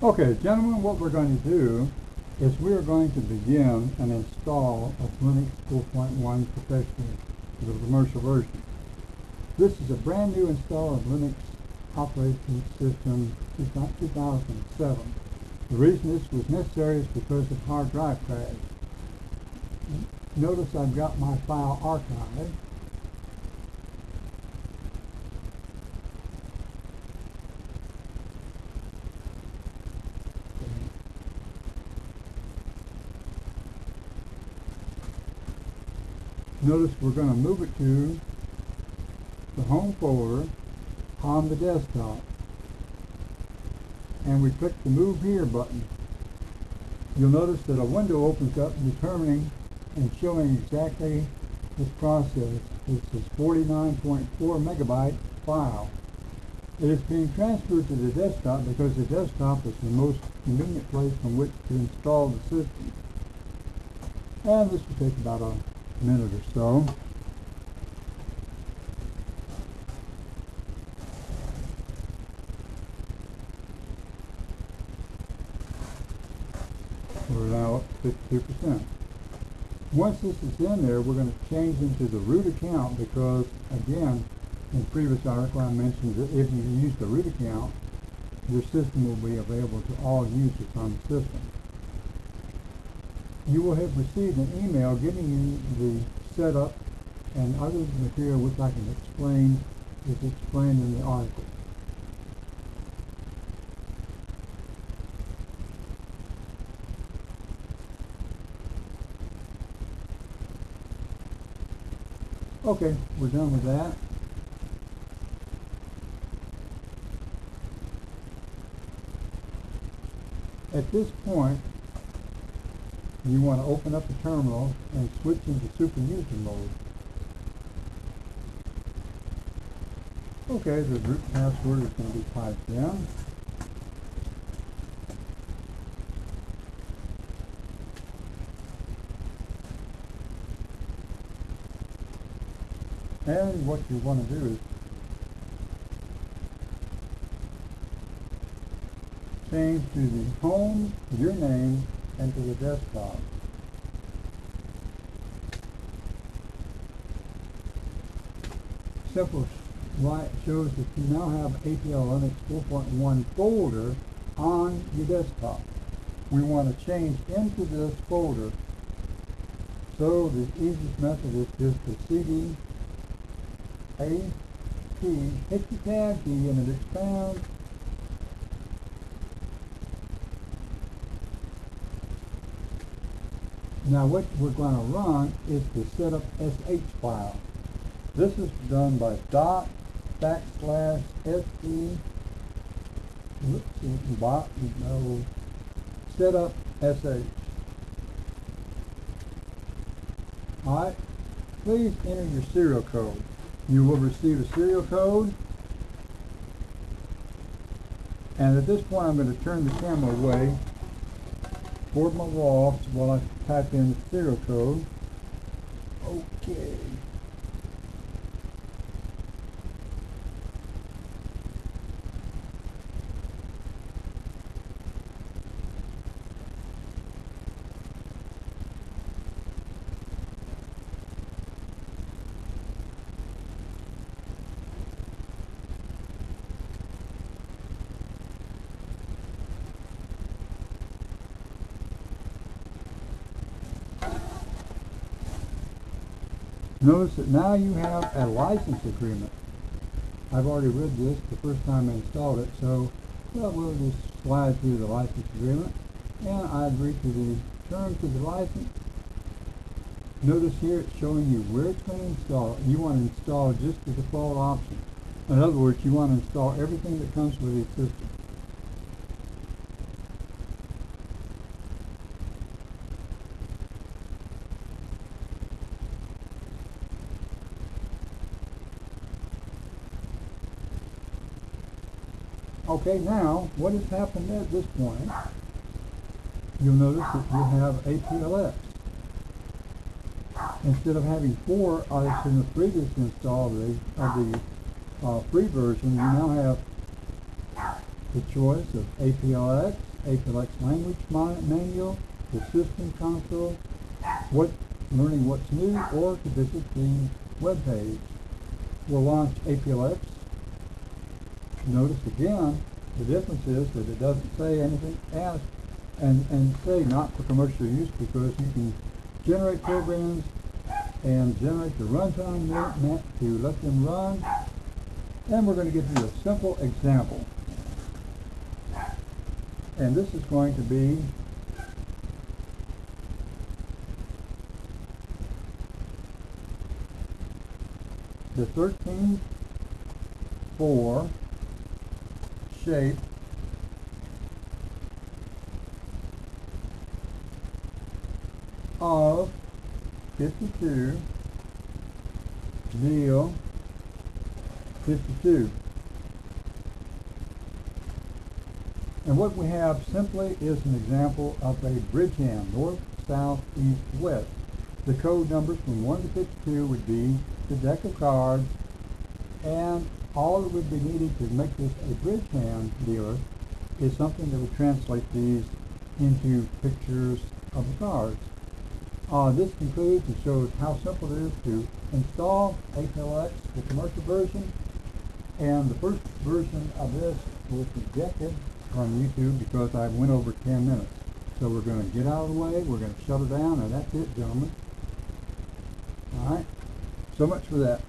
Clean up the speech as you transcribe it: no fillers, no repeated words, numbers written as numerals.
Okay, gentlemen, what we're going to do is we're going to begin an install of Linux 4.1 Professional, the commercial version. This is a brand new install of Linux operating system 2007. The reason this was necessary is because of hard drive crash. Notice I've got my file archived. Notice we're going to move it to the home folder on the desktop, and we click the move here button. You'll notice that a window opens up determining and showing exactly this process. It's this 49.4 megabyte file. It is being transferred to the desktop because the desktop is the most convenient place from which to install the system. And this will take about a minute or so. We're now up to 52%. Once this is in there, we're going to change into the root account because, again, in the previous article I mentioned that if you use the root account, your system will be available to all users on the system. You will have received an email giving you the setup and other material which I can explain is explained in the article. Okay, we're done with that. At this point, you want to open up the terminal and switch into super user mode. Okay, the root password is going to be typed in. And what you want to do is change to the home, your name, and to the desktop. Simple right shows that you now have APLX 4.1 folder on your desktop. We want to change into this folder. So the easiest method is just to CD A P, hit the tab key and it expands. Now what we're going to run is the setup sh file. This is done by setup sh. Alright, please enter your serial code. You will receive a serial code, and at this point I'm going to turn the camera away toward my wall while I type in the serial code. Okay. Notice that now you have a license agreement. I've already read this the first time I installed it, so we'll just slide through the license agreement. And I agree to the terms of the license. Notice here it's showing you where it's going to install. You want to install just the default option. In other words, you want to install everything that comes with the system. Okay, now what has happened at this point? You'll notice that you have APLX. Instead of having 4 as in the previous install of the free version, you now have the choice of APLX, APLX language manual, the system console, learning what's new, or to visit the web page. We'll launch APLX. Notice again, the difference is that it doesn't say anything and say not for commercial use, because you can generate programs and generate the runtime map to let them run. And we're going to give you a simple example. And this is going to be the 13-4 shape of 52 Neil 52. And what we have simply is an example of a bridge hand, north, south, east, west. The code numbers from 1 to 52 would be the deck of cards, and all that would be needed to make this a bridge hand dealer is something that would translate these into pictures of the cards. This concludes and shows how simple it is to install APLX, the commercial version. And the first version of this was rejected from YouTube because I went over 10 minutes. So we're going to get out of the way, we're going to shut it down, and that's it, gentlemen. Alright, so much for that.